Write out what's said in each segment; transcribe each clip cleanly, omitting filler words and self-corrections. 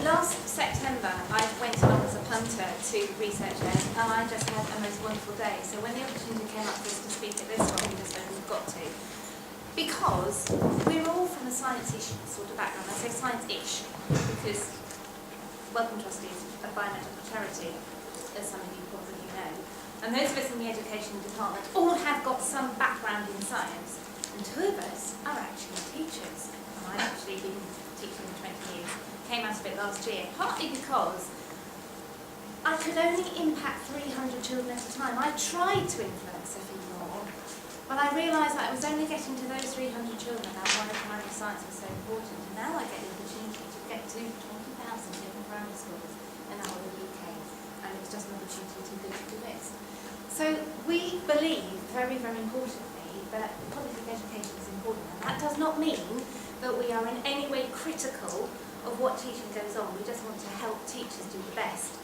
Last September, I went along as a punter to researchED, and I just had a most wonderful day. So when the opportunity came up for us to speak at this one, we just said we've got to. Because we're all from a science-ish sort of background. I say science-ish because Wellcome Trust is a biomedical charity, as some of you probably know. And those of us in the education department all have got some background in science. And two of us are actually teachers. And I've actually been teaching for 20 years. Came out of it last year, partly because I could only impact 300 children at a time. I tried to influence a few more, but I realised that I was only getting to those 300 children and why primary science was so important. And now I get the opportunity to get to 20,000 different primary schools in the whole of the UK, and it's just an opportunity to do this. So we believe, very, very importantly, that public education is important, and that does not mean that we are in any way critical of what teaching goes on. We just want to help teachers do the best.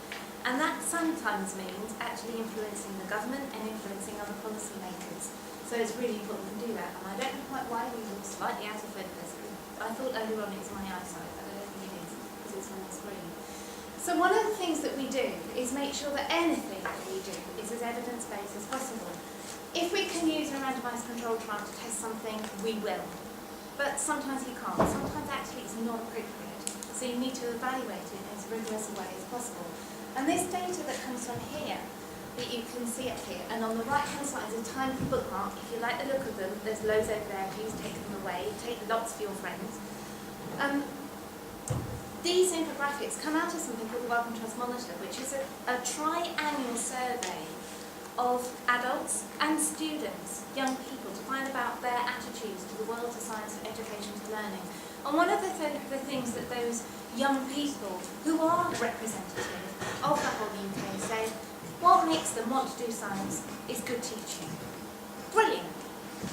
And that sometimes means actually influencing the government and influencing other policy makers. So it's really important to do that. And I don't know quite why we were slightly out of focus. I thought earlier on it was my eyesight, but I don't think it is, because it's on the screen. So one of the things that we do is make sure that anything that we do is as evidence-based as possible. If we can use a randomised control trial to test something, we will. But sometimes you can't. Sometimes actually it's not appropriate. So you need to evaluate it in as rigorous a way as possible. And this data that comes from here, that you can see up here, and on the right-hand side is a tiny bookmark. If you like the look of them, there's loads over there. Please take them away. Take lots for your friends. These infographics come out of something called the Wellcome Trust Monitor, which is a tri-annual survey of adults and students, young people, to find about their attitudes to the world of science, education, to learning. And one of the things that those young people who are representative of the whole UK say, what makes them want to do science is good teaching. Brilliant.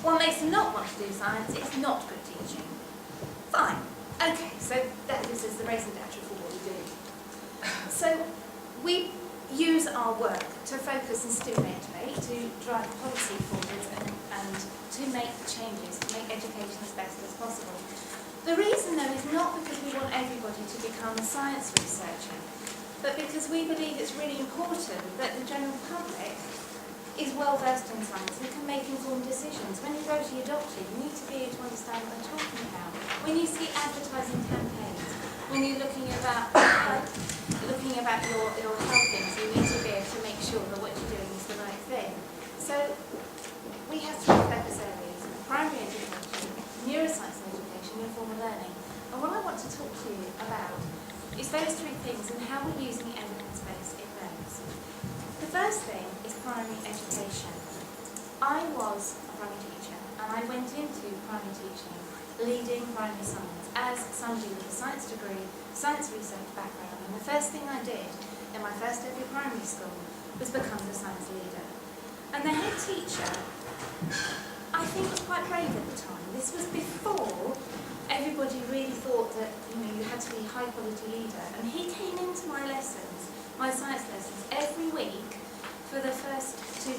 What makes them not want to do science is not good teaching. Fine. Okay, so that gives us the raison d'etre for what we do. So we use our work to focus and stimulate, to drive policy forward and to make changes, to make education as best as possible. The reason, though, is not because we want everybody to become a science researcher, but because we believe it's really important that the general public is well versed in science and can make informed decisions. When you go to your doctor, you need to be able to understand what they're talking about. When you see advertising campaigns, when you're looking about your health things, you need to be able to make sure that what you're doing is the right thing. So we have three focus areas: primary education, neuroscience and education, informal learning. And what I want to talk to you about is those three things and how we're using evidence-based in those. The first thing is primary education. I was a primary teacher, and I went into primary teaching leading primary science as somebody with a science degree, science research background, and the first thing I did in my first ever primary school was become the science leader. And the head teacher, I think, was quite brave at the time. This was before everybody really thought that you had to be a high quality leader, and he came into my lessons, my science lessons, every week for the first 2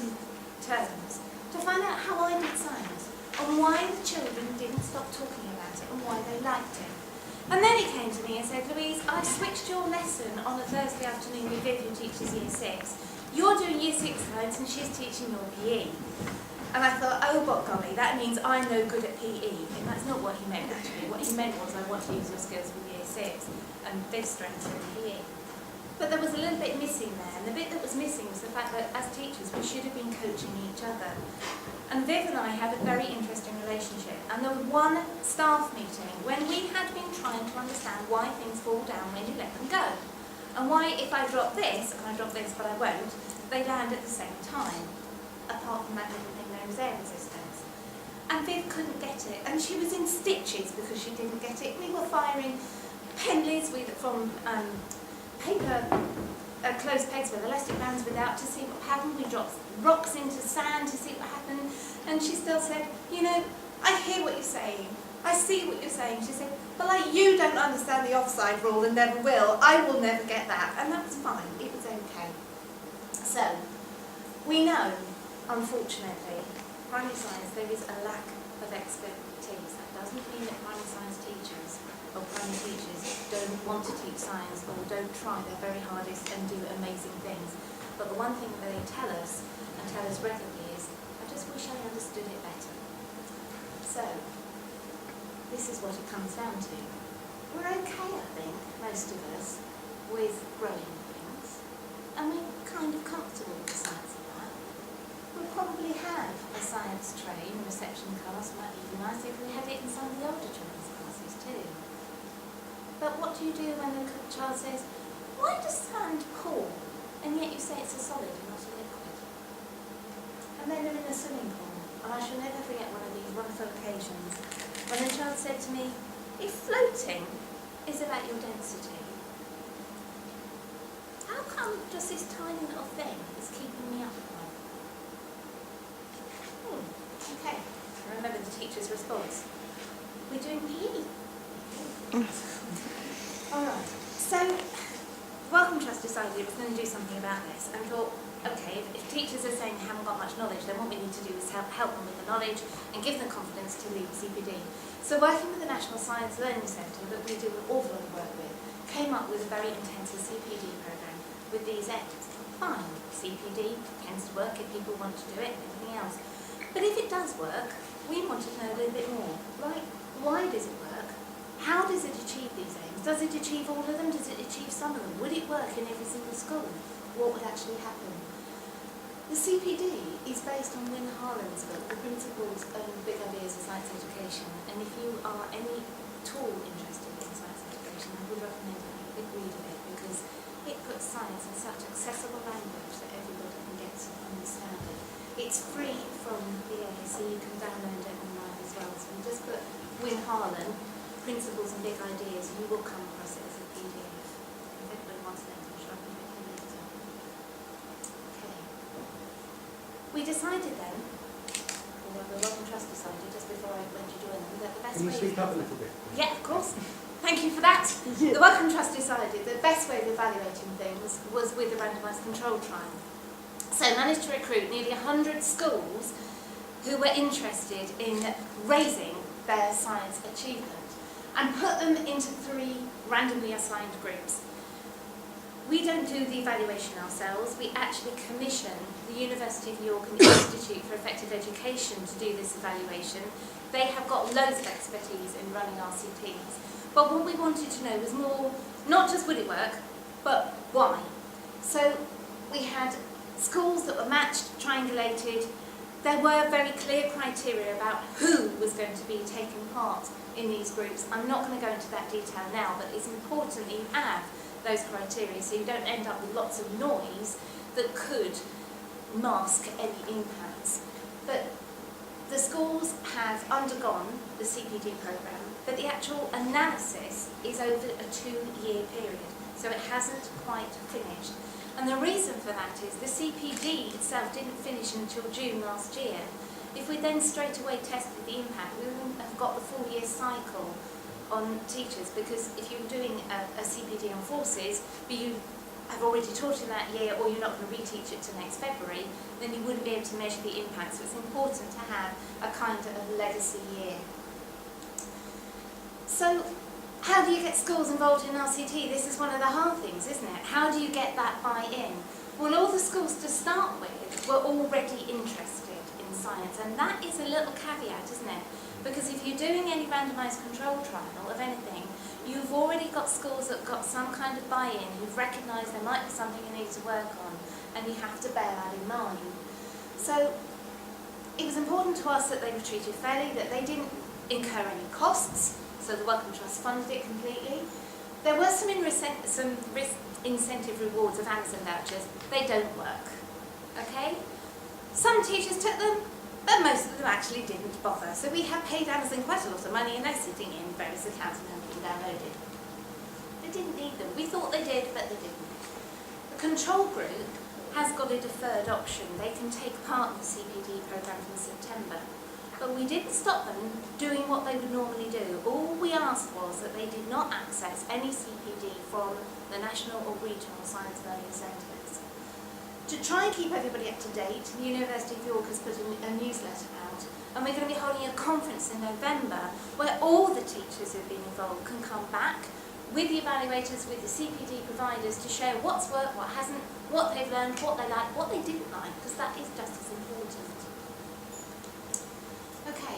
terms to find out how I did science and why the children didn't stop talking about it and why they liked it. And then he came to me and said, Louise, I switched your lesson on a Thursday afternoon with Viv, who teaches Year 6. You're doing Year 6 science and she's teaching your PE. And I thought, oh, but golly, that means I'm no good at PE. And that's not what he meant, actually. What he meant was I want to use your skills with Year 6 and Viv's strengths in PE. But there was a little bit missing there. And the bit that was missing was the fact that as teachers, we should have been coaching each other. And Viv and I had a very interesting relationship. And there was one staff meeting when we had been trying to understand why things fall down when you let them go. And why, if I drop this, and I drop this but I won't, they land at the same time, apart from that little thing known as air resistance. And Viv couldn't get it, and she was in stitches because she didn't get it. We were firing penlies from paper closed pegs with elastic bands without to see what happened. We dropped rocks into sand to see what happened, and she still said, I hear what you're saying. I see what you're saying. She said, but you don't understand the offside rule and never will. I will never get that. And that was fine. It was okay. So, we know, unfortunately, primary science there is a lack of expertise. That doesn't mean that primary science teachers or primary teachers don't want to teach science or don't try their very hardest and do amazing things. But the one thing that they tell us, and tell us regularly, is, I just wish I understood it better. So, this is what it comes down to. We're okay, I think, most of us, with growing things, and we're kind of comfortable with the science of that. We'll probably have a science tray in reception class. Might be nice if we had it in some of the older children's classes too. But what do you do when the child says, why does sand pour, and yet you say it's a solid and not a liquid? And then they're in a swimming pool, and I shall never forget one of these wonderful occasions when a child said to me, if floating is about your density, how come just this tiny little thing is keeping me upright? Okay, I remember the teacher's response. We're doing PE. Alright, so Welcome Trust decided it was going to do something about this and thought, okay, if teachers are saying they haven't got much knowledge, then what we need to do is help them with the knowledge and give them confidence to lead CPD. So working with the National Science Learning Centre, that we do an awful lot of work with, came up with a very intensive CPD programme with these aims. Fine, CPD tends to work if people want to do it and everything else. But if it does work, we want to know a little bit more. Right? Why does it work? How does it achieve these aims? Does it achieve all of them? Does it achieve some of them? Would it work in every single school? What would actually happen? The CPD is based on Win Harlan's book, The Principles of Big Ideas of Science Education. And if you are any at all interested in science education, I would recommend having a big read of it, because it puts science in such accessible language that everybody can get to understand it. It's free from the AAC, you can download it online as well. So you just put Win Harlan, Principles and Big Ideas, you will come across it as a PDF. If everybody wants that, I'm sure I can make it later. Okay. We decided then, or the Welcome Trust decided just before I went to join them, that the best way... Can you speak up a little bit? Yeah, of course. Thank you for that. The Welcome Trust decided the best way of evaluating things was with a randomised control trial. So managed to recruit nearly 100 schools who were interested in raising their science achievement and put them into 3 randomly assigned groups. We don't do the evaluation ourselves, we actually commission the University of York and the Institute for Effective Education to do this evaluation. They have got loads of expertise in running RCTs. But what we wanted to know was more, not just would it work, but why. So we had schools that were matched, triangulated. There were very clear criteria about who was going to be taking part in these groups. I'm not going to go into that detail now, but it's important that you have those criteria so you don't end up with lots of noise that could mask any impacts. But the schools have undergone the CPD programme, but the actual analysis is over a 2-year period, so it hasn't quite finished. And the reason for that is the CPD itself didn't finish until June last year. If we then straight away tested the impact, we wouldn't have got the full year cycle on teachers, because if you're doing a CPD on forces, but you have already taught in that year, or you're not going to reteach it till next February, then you wouldn't be able to measure the impact. So it's important to have a kind of legacy year. So how do you get schools involved in RCT? This is one of the hard things, isn't it? How do you get that buy-in? Well, all the schools to start with were already interested in science, and that is a little caveat, isn't it? Because if you're doing any randomised control trial of anything, you've already got schools that have got some kind of buy-in, who've recognised there might be something you need to work on, and you have to bear that in mind. So it was important to us that they were treated fairly, that they didn't incur any costs, so the Welcome Trust funded it completely. There were some incentive rewards of Amazon vouchers. They don't work, okay? Some teachers took them, but most of them actually didn't bother. So we have paid Amazon quite a lot of money, and they're sitting in various accounts and haven't been downloaded. They didn't need them. We thought they did, but they didn't. The control group has got a deferred option. They can take part in the CPD programme from September. But we didn't stop them doing what they would normally do. All we asked was that they did not access any CPD from the national or regional science learning centres. To try and keep everybody up to date, the University of York has put a newsletter out, and we're going to be holding a conference in November where all the teachers who've been involved can come back with the evaluators, with the CPD providers, to share what's worked, what hasn't, what they've learned, what they like, what they didn't like, because that is just as important. Okay,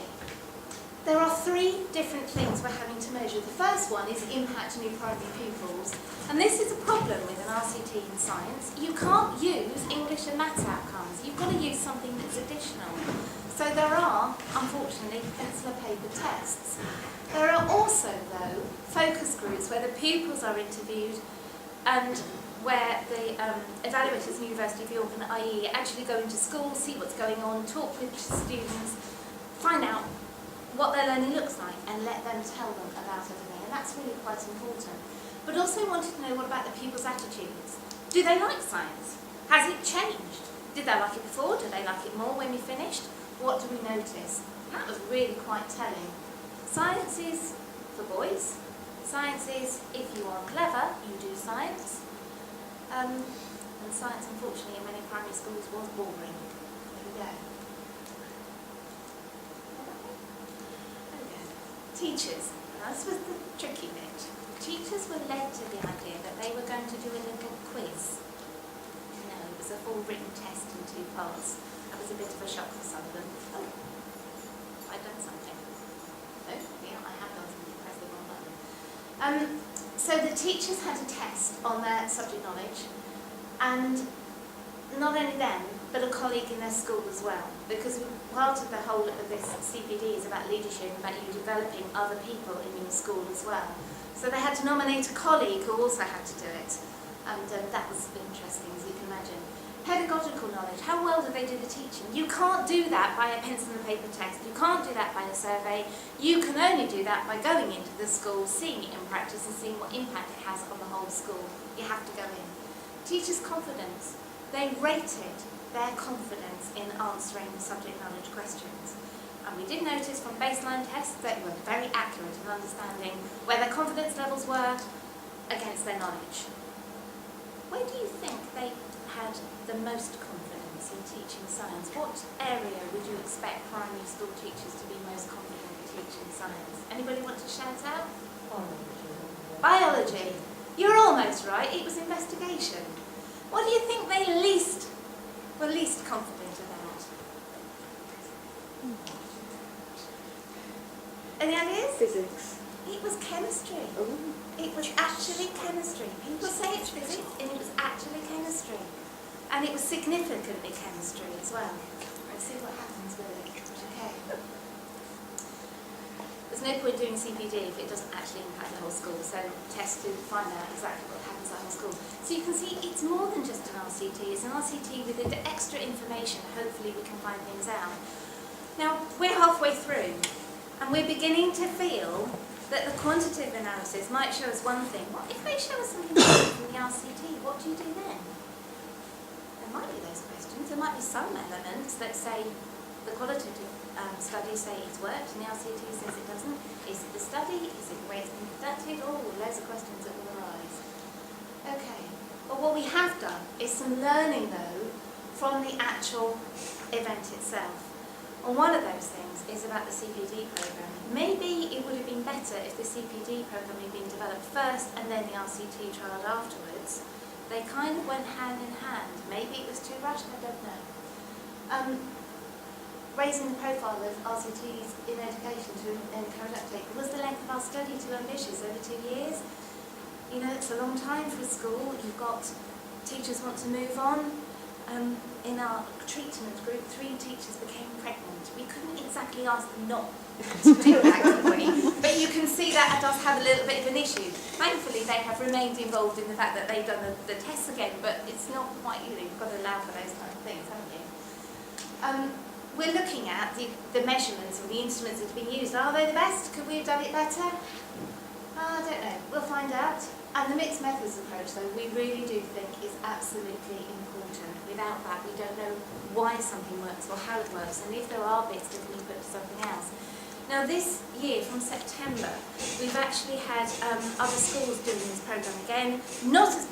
there are 3 different things we're having to measure. The first one is impact on new primary pupils, and this is a problem with an RCT in science. You can't use English and maths outcomes. You've got to use something that's additional. So there are, unfortunately, pencil and paper tests. There are also, though, focus groups where the pupils are interviewed and where the evaluators in the University of York and IE actually go into schools, see what's going on, talk with students, find out what their learning looks like and let them tell them about everything. And that's really quite important. But also wanted to know, what about the pupils' attitudes? Do they like science? Has it changed? Did they like it before? Do they like it more when we finished? What do we notice? That was really quite telling. Science is for boys. Science is, if you are clever, you do science. And science, unfortunately, in many primary schools was boring. There we go. Teachers. Now, this was the tricky bit. Teachers were led to the idea that they were going to do a little quiz. No, it was a full written test in 2 parts. That was a bit of a shock for some of them. Oh, I've done something. No, yeah, I have done something. Press the wrong button. So the teachers had a test on their subject knowledge, and not only them, but a colleague in their school as well. Because part of the whole of this CPD is about leadership, about you developing other people in your school as well. So they had to nominate a colleague who also had to do it. And that was interesting, as you can imagine. Pedagogical knowledge. How well do they do the teaching? You can't do that by a pencil and paper test. You can't do that by a survey. You can only do that by going into the school, seeing it in practice and seeing what impact it has on the whole school. You have to go in. Teachers' confidence. They rated their confidence in answering subject knowledge questions. And we did notice from baseline tests that they were very accurate in understanding where their confidence levels were against their knowledge. Where do you think they had the most confidence in teaching science? What area would you expect primary school teachers to be most confident in teaching science? Anybody want to shout out? Biology. You're almost right, it was investigation. What do you think they were least confident about? Any ideas? Physics. It was chemistry. Ooh. It was actually chemistry. People say it's physics, and it was actually chemistry. And it was significantly chemistry as well. Let's see what happens with it. Okay. There's no point doing CPD if it doesn't actually impact the whole school, so test to find out exactly what happens at the whole school. So you can see it's more than just an RCT. It's an RCT with the extra information. Hopefully we can find things out. Now, we're halfway through, and we're beginning to feel that the quantitative analysis might show us one thing. What if they show us something different from the RCT? What do you do then? There might be those questions. There might be some elements that say the qualitative studies say it's worked and the RCT says it doesn't. Is it the study? Is it the way it's been conducted? Oh, loads of questions that will arise. Okay. But what we have done is some learning, though, from the actual event itself. And one of those things is about the CPD programme. Maybe it would have been better if the CPD programme had been developed first and then the RCT trialled afterwards. They kind of went hand in hand. Maybe it was too rushed, I don't know. Raising the profile of RCTs in education to encourage uptake. Was the length of our study too ambitious, over 2 years? You know, it's a long time for a school. You've got teachers want to move on. In our treatment group, 3 teachers became pregnant. We couldn't exactly ask them not to do that, could we? But you can see that does have a little bit of an issue. Thankfully, they have remained involved in the fact that they've done the tests again, but it's not quite, you've got to allow for those kind of things, haven't you? We're looking at the measurements of the instruments that have been used. Are they the best? Could we have done it better? I don't know. We'll find out. And the mixed methods approach, though, we really do think is absolutely important. Without that, we don't know why something works or how it works, and if there are bits that can be put to something else. Now, this year, from September, we've actually had other schools doing this programme again, not as part